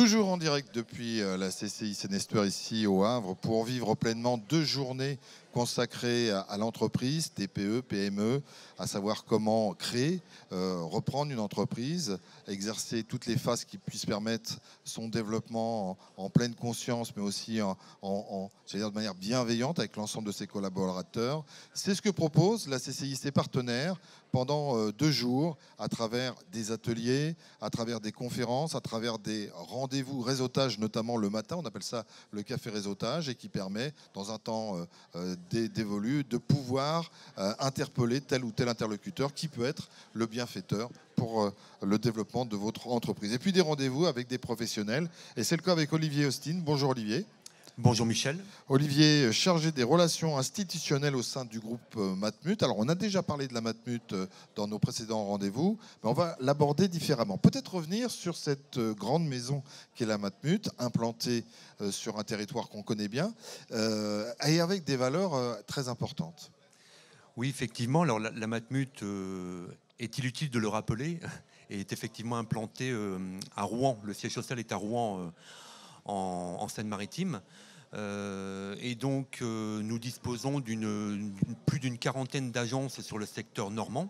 Toujours en direct depuis la CCI Seine-Estuaire ici au Havre pour vivre pleinement 2 journées consacrées à l'entreprise, TPE, PME, à savoir comment créer, reprendre une entreprise, exercer toutes les phases qui puissent permettre son développement en pleine conscience, mais aussi j'allais dire de manière bienveillante avec l'ensemble de ses collaborateurs. C'est ce que propose la CCI, ses partenaires, pendant 2 jours, à travers des ateliers, à travers des conférences, à travers des rendez-vous réseautage, notamment le matin, on appelle ça le café réseautage, et qui permet, dans un temps dévolu, de pouvoir interpeller tel ou tel interlocuteur qui peut être le bienfaiteur pour le développement de votre entreprise. Et puis des rendez-vous avec des professionnels, et c'est le cas avec Olivier Austin. Bonjour Olivier. Bonjour Michel. Olivier, chargé des relations institutionnelles au sein du groupe Matmut. Alors, on a déjà parlé de la Matmut dans nos précédents rendez-vous, mais on va l'aborder différemment. Peut-être revenir sur cette grande maison qu'est la Matmut, implantée sur un territoire qu'on connaît bien, et avec des valeurs très importantes. Oui, effectivement. Alors, la Matmut, est-il utile de le rappeler, est effectivement implantée à Rouen. Le siège social est à Rouen, en Seine-Maritime. Et donc, nous disposons plus d'une quarantaine d'agences sur le secteur normand.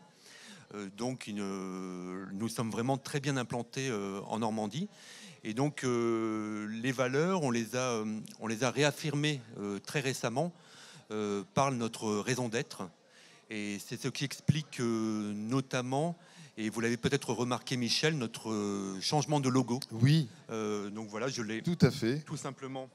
Donc, nous sommes vraiment très bien implantés en Normandie. Et donc, les valeurs, on les a réaffirmées très récemment par notre raison d'être. Et c'est ce qui explique notamment, et vous l'avez peut-être remarqué Michel, notre changement de logo. Oui. Donc voilà, je l'ai tout à fait. Tout simplement.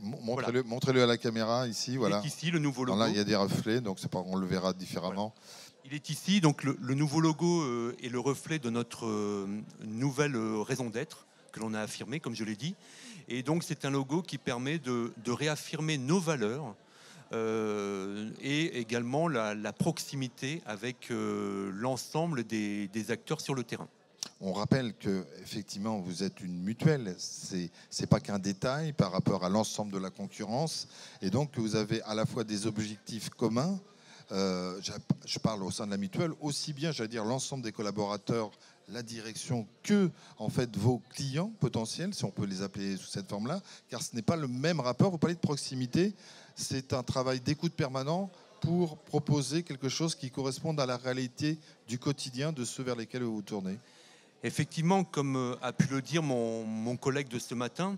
Montrez-le, montrez-le à la caméra ici. Voilà. Il est ici le nouveau logo. Là, il y a des reflets, donc on le verra différemment. Voilà. Il est ici, donc le nouveau logo est le reflet de notre nouvelle raison d'être que l'on a affirmée, comme je l'ai dit. Et donc c'est un logo qui permet de réaffirmer nos valeurs et également la proximité avec l'ensemble des acteurs sur le terrain. On rappelle que effectivement vous êtes une mutuelle, c'est pas qu'un détail par rapport à l'ensemble de la concurrence, et donc que vous avez à la fois des objectifs communs. Je parle au sein de la mutuelle, aussi bien, j'allais dire, l'ensemble des collaborateurs, la direction, que en fait vos clients potentiels, si on peut les appeler sous cette forme-là, car ce n'est pas le même rapport. Vous parlez de proximité, c'est un travail d'écoute permanent pour proposer quelque chose qui corresponde à la réalité du quotidien de ceux vers lesquels vous vous tournez. Effectivement, comme a pu le dire mon collègue de ce matin,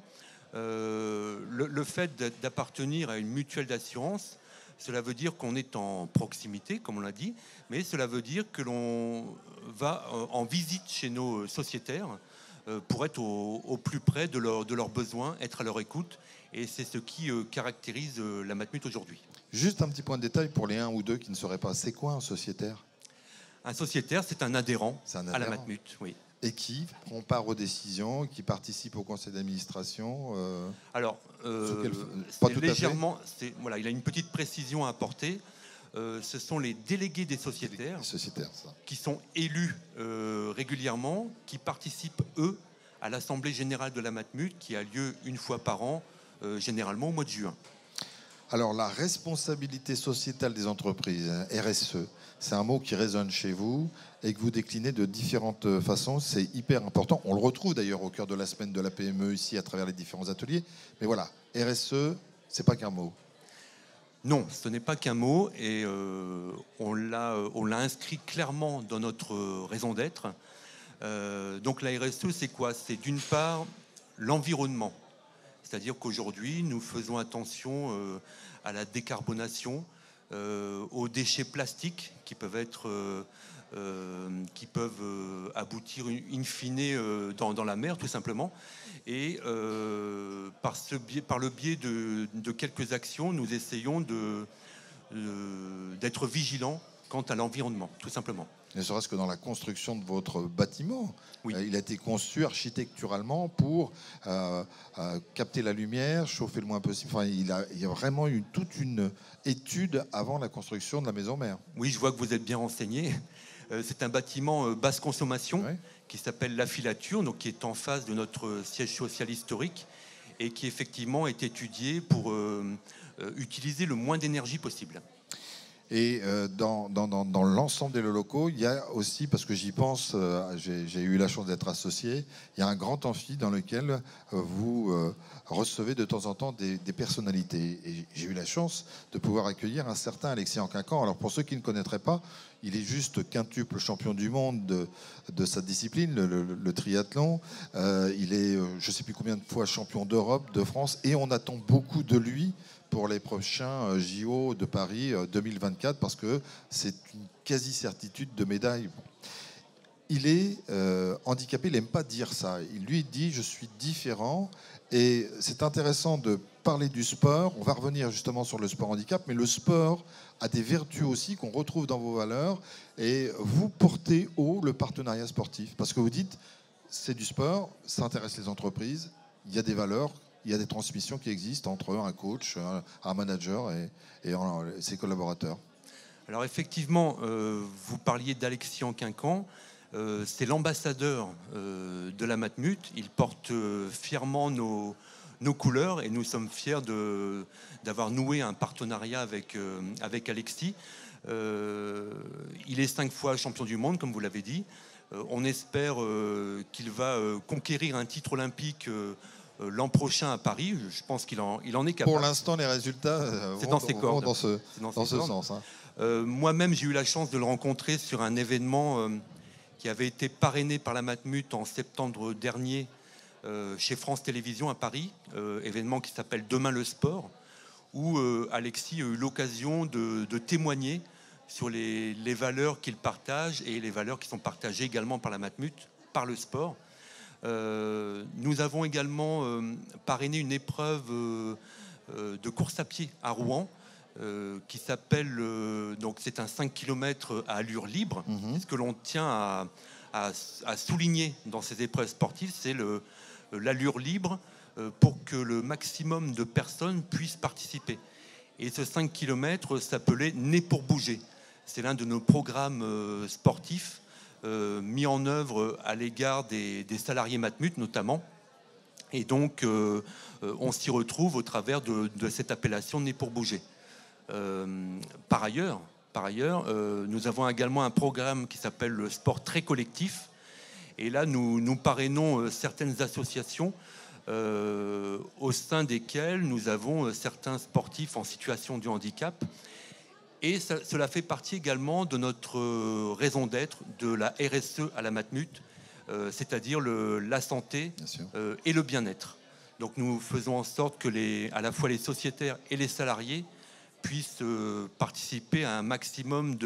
le fait d'appartenir à une mutuelle d'assurance, cela veut dire qu'on est en proximité, comme on l'a dit, mais cela veut dire que l'on va en visite chez nos sociétaires pour être au plus près de leurs besoins, être à leur écoute. Et c'est ce qui caractérise la Matmut aujourd'hui. Juste un petit point de détail pour les 1 ou 2 qui ne sauraient pas. C'est quoi un sociétaire ? Un sociétaire, c'est un adhérent à la Matmut, oui. Et qui prend part aux décisions, qui participe au conseil d'administration. Alors, pas tout légèrement, voilà, il a une petite précision à apporter. Ce sont les délégués des sociétaires, qui sont élus régulièrement, qui participent, eux, à l'Assemblée générale de la Matmut, qui a lieu une fois par an, généralement au mois de juin. Alors, la responsabilité sociétale des entreprises, RSE, c'est un mot qui résonne chez vous et que vous déclinez de différentes façons. C'est hyper important. On le retrouve d'ailleurs au cœur de la semaine de la PME ici à travers les différents ateliers. Mais voilà, RSE, c'est pas qu'un mot. Non, ce n'est pas qu'un mot, et on l'a inscrit clairement dans notre raison d'être. Donc la RSE, c'est quoi ? C'est d'une part l'environnement. C'est-à-dire qu'aujourd'hui, nous faisons attention à la décarbonation, aux déchets plastiques qui peuvent aboutir in fine dans la mer, tout simplement. Et par le biais de quelques actions, nous essayons d'être vigilants quant à l'environnement, tout simplement. Ne serait-ce que dans la construction de votre bâtiment. Oui. Il a été conçu architecturalement pour capter la lumière, chauffer le moins possible. Enfin, il y a vraiment eu toute une étude avant la construction de la maison mère. Oui, je vois que vous êtes bien renseigné. C'est un bâtiment basse consommation, ouais, qui s'appelle La Filature, donc qui est en face de notre siège social historique et qui effectivement est étudié pour utiliser le moins d'énergie possible. Et dans l'ensemble des locaux, il y a aussi, parce que j'y pense, j'ai eu la chance d'être associé, il y a un grand amphi dans lequel vous recevez de temps en temps des personnalités. Et j'ai eu la chance de pouvoir accueillir un certain Alexis Anquincan. Alors pour ceux qui ne connaîtraient pas, il est juste quintuple champion du monde de sa discipline, le triathlon. Il est, je ne sais plus combien de fois, champion d'Europe, de France, et on attend beaucoup de lui pour les prochains JO de Paris 2024, parce que c'est une quasi-certitude de médaille. Il est handicapé, il n'aime pas dire ça. Il lui dit « je suis différent ». Et c'est intéressant de parler du sport. On va revenir justement sur le sport handicap, mais le sport a des vertus aussi qu'on retrouve dans vos valeurs. Et vous portez haut le partenariat sportif, parce que vous dites c'est du sport, ça intéresse les entreprises, il y a des valeurs, il y a des transmissions qui existent entre un coach, un manager et ses collaborateurs. Alors effectivement, vous parliez d'Alexis Anquincan. C'est l'ambassadeur de la Matmut. Il porte fièrement nos couleurs et nous sommes fiers d'avoir noué un partenariat avec Alexis. Il est 5 fois champion du monde, comme vous l'avez dit. On espère qu'il va conquérir un titre olympique l'an prochain à Paris. Je pense qu'il en est capable. Pour l'instant, les résultats vont dans ce sens. Moi-même, j'ai eu la chance de le rencontrer sur un événement qui avait été parrainé par la Matmut en septembre dernier chez France Télévisions à Paris, événement qui s'appelle Demain le sport, où Alexis a eu l'occasion de témoigner sur les valeurs qu'il partage et les valeurs qui sont partagées également par la Matmut, par le sport. Nous avons également parrainé une épreuve de course à pied à Rouen qui s'appelle, donc c'est un 5 km à allure libre. Ce que l'on tient à souligner dans ces épreuves sportives, c'est l'allure libre pour que le maximum de personnes puissent participer. Et ce 5 km s'appelait Né pour bouger. C'est l'un de nos programmes sportifs mis en œuvre à l'égard des salariés Matmut notamment. Et donc, on s'y retrouve au travers de cette appellation Né pour bouger. Par ailleurs, nous avons également un programme qui s'appelle le sport très collectif. Et là, nous parrainons certaines associations au sein desquelles nous avons certains sportifs en situation de handicap. Et cela fait partie également de notre raison d'être, de la RSE à la Matmut, c'est-à-dire la santé et le bien-être. Donc nous faisons en sorte que à la fois les sociétaires et les salariés puissent participer à un maximum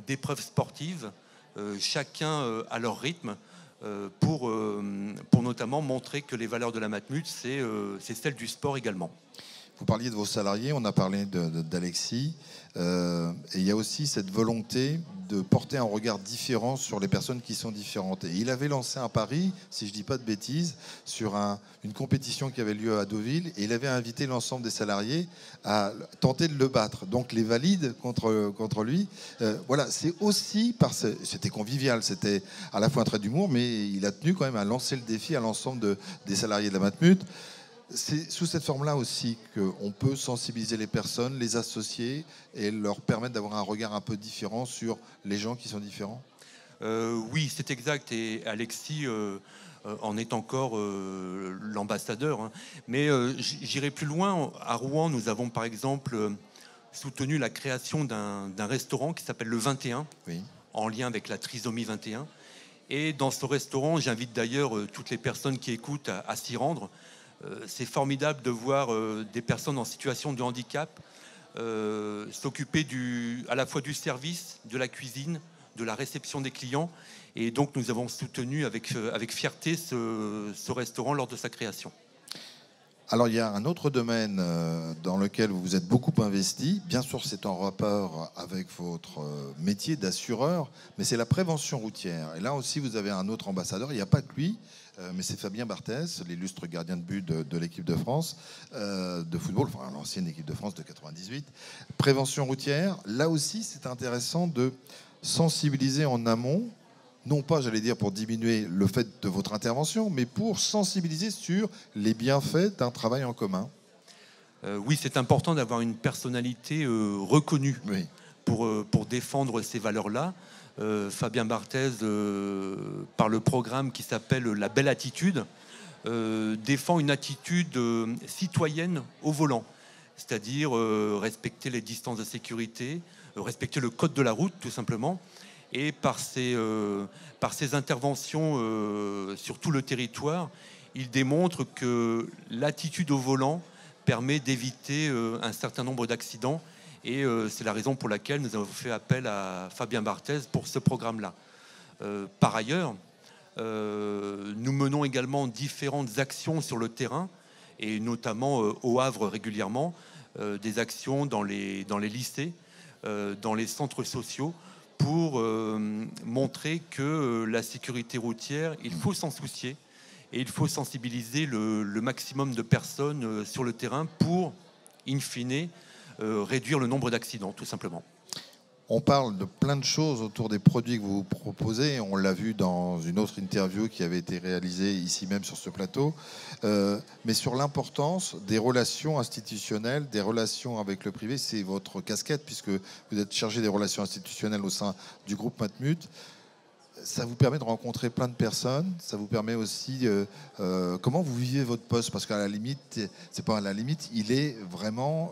d'épreuves sportives, chacun à leur rythme, pour notamment montrer que les valeurs de la Matmut, c'est celle du sport également. Vous parliez de vos salariés, on a parlé d'Alexis, et il y a aussi cette volonté de porter un regard différent sur les personnes qui sont différentes. Et il avait lancé un pari, si je ne dis pas de bêtises, sur une compétition qui avait lieu à Deauville, et il avait invité l'ensemble des salariés à tenter de le battre. Donc les valides contre lui. Voilà, c'est aussi c'était convivial, c'était à la fois un trait d'humour, mais il a tenu quand même à lancer le défi à l'ensemble des salariés de la Matmut. C'est sous cette forme-là aussi qu'on peut sensibiliser les personnes, les associer et leur permettre d'avoir un regard un peu différent sur les gens qui sont différents. Oui, c'est exact. Et Alexis en est encore l'ambassadeur. Hein. Mais j'irai plus loin. À Rouen, nous avons par exemple soutenu la création d'un restaurant qui s'appelle le 21, oui, en lien avec la trisomie 21. Et dans ce restaurant, j'invite d'ailleurs toutes les personnes qui écoutent à s'y rendre. C'est formidable de voir des personnes en situation de handicap s'occuper à la fois du service, de la cuisine, de la réception des clients. Et donc nous avons soutenu avec fierté ce restaurant lors de sa création. Alors il y a un autre domaine dans lequel vous vous êtes beaucoup investi. Bien sûr, c'est en rapport avec votre métier d'assureur, mais c'est la prévention routière. Et là aussi, vous avez un autre ambassadeur. Il n'y a pas que lui, mais c'est Fabien Barthès, l'illustre gardien de but de l'équipe de France de football, enfin l'ancienne équipe de France de 98. Prévention routière, là aussi, c'est intéressant de sensibiliser en amont, non pas, j'allais dire, pour diminuer le fait de votre intervention, mais pour sensibiliser sur les bienfaits d'un travail en commun. Oui, c'est important d'avoir une personnalité reconnue. Oui. pour défendre ces valeurs-là. Fabien Barthez, par le programme qui s'appelle La Belle Attitude, défend une attitude citoyenne au volant, c'est-à-dire respecter les distances de sécurité, respecter le code de la route tout simplement. Et par ses interventions sur tout le territoire, il démontre que l'attitude au volant permet d'éviter un certain nombre d'accidents. Et c'est la raison pour laquelle nous avons fait appel à Fabien Barthez pour ce programme-là. Par ailleurs, nous menons également différentes actions sur le terrain, et notamment au Havre régulièrement, des actions dans les lycées, dans les centres sociaux, pour montrer que la sécurité routière, il faut s'en soucier, et il faut sensibiliser le maximum de personnes sur le terrain pour, in fine, réduire le nombre d'accidents, tout simplement. On parle de plein de choses autour des produits que vous proposez. On l'a vu dans une autre interview qui avait été réalisée ici même sur ce plateau. Mais sur l'importance des relations institutionnelles, des relations avec le privé, c'est votre casquette puisque vous êtes chargé des relations institutionnelles au sein du groupe Matmut. Ça vous permet de rencontrer plein de personnes. Ça vous permet aussi... comment vous vivez votre poste? Parce qu'à la limite, c'est pas à la limite, il est vraiment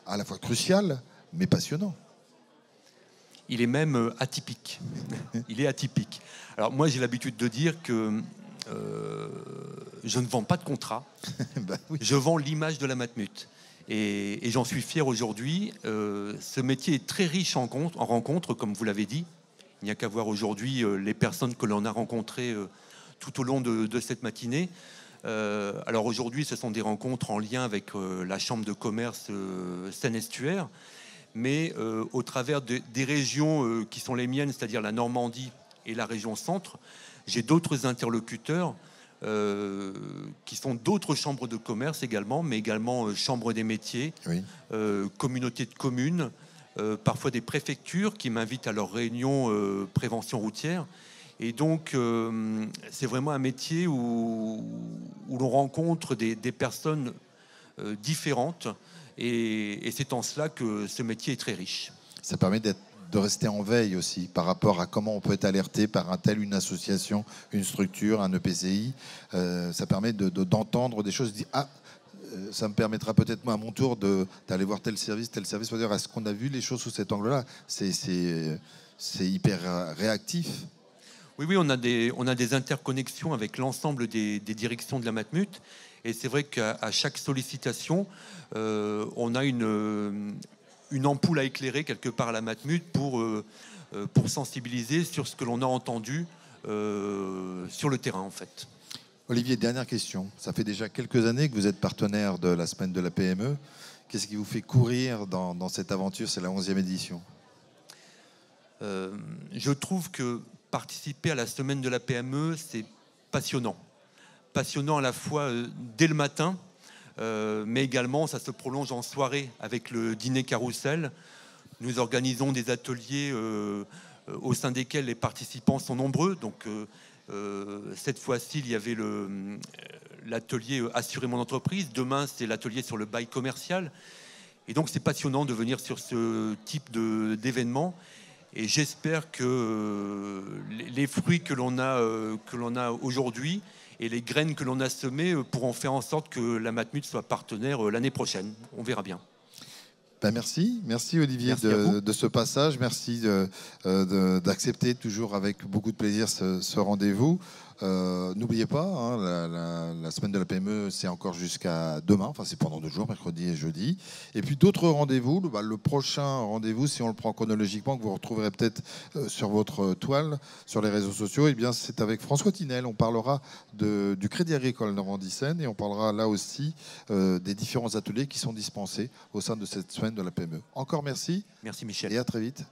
à la fois crucial, mais passionnant. Il est même atypique. Il est atypique. Alors moi, j'ai l'habitude de dire que je ne vends pas de contrat. Bah oui. Je vends l'image de la Matmut. Et j'en suis fier aujourd'hui. Ce métier est très riche en rencontres, comme vous l'avez dit. Il n'y a qu'à voir aujourd'hui les personnes que l'on a rencontrées tout au long de cette matinée. Alors aujourd'hui, ce sont des rencontres en lien avec la Chambre de commerce Seine-Estuaire, mais au travers des régions qui sont les miennes, c'est-à-dire la Normandie et la région centre, j'ai d'autres interlocuteurs qui sont d'autres chambres de commerce également, mais également chambres des métiers, Oui. communautés de communes, parfois des préfectures qui m'invitent à leurs réunions prévention routière. Et donc, c'est vraiment un métier où l'on rencontre des personnes différentes. Et c'est en cela que ce métier est très riche. Ça permet de rester en veille aussi par rapport à comment on peut être alerté par un tel, une association, une structure, un EPCI. Ça permet d'entendre des choses, de dire, ah, ça me permettra peut-être moi à mon tour d'aller voir tel service. C'est-à-dire, est-ce qu'on a vu les choses sous cet angle-là? C'est hyper réactif. Oui, on a des interconnexions avec l'ensemble des directions de la Matmut. Et c'est vrai qu'à chaque sollicitation, on a une ampoule à éclairer quelque part à la Matmut pour sensibiliser sur ce que l'on a entendu sur le terrain, en fait. Olivier, dernière question. Ça fait déjà quelques années que vous êtes partenaire de la semaine de la PME. Qu'est-ce qui vous fait courir dans cette aventure? C'est la 11e édition. Je trouve que participer à la semaine de la PME, c'est passionnant. Passionnant à la fois dès le matin, mais également ça se prolonge en soirée avec le dîner carrousel. Nous organisons des ateliers au sein desquels les participants sont nombreux. Donc cette fois-ci, il y avait l'atelier Assurer mon entreprise. Demain, c'est l'atelier sur le bail commercial. Et donc c'est passionnant de venir sur ce type d'événement. Et j'espère que les fruits que l'on a aujourd'hui et les graines que l'on a semées pourront faire en sorte que la Matmut soit partenaire l'année prochaine. On verra bien. Ben merci Olivier de ce passage. Merci d'accepter toujours avec beaucoup de plaisir ce rendez-vous. N'oubliez pas, hein, la semaine de la PME, c'est encore jusqu'à demain. Enfin, c'est pendant 2 jours, mercredi et jeudi. Et puis d'autres rendez-vous. Le prochain rendez-vous, si on le prend chronologiquement, que vous retrouverez peut-être sur votre toile, sur les réseaux sociaux, eh bien, c'est avec François Tinel. On parlera du Crédit Agricole Normandie-Seine et on parlera là aussi des différents ateliers qui sont dispensés au sein de cette semaine de la PME. Encore merci. Merci Michel. Et à très vite.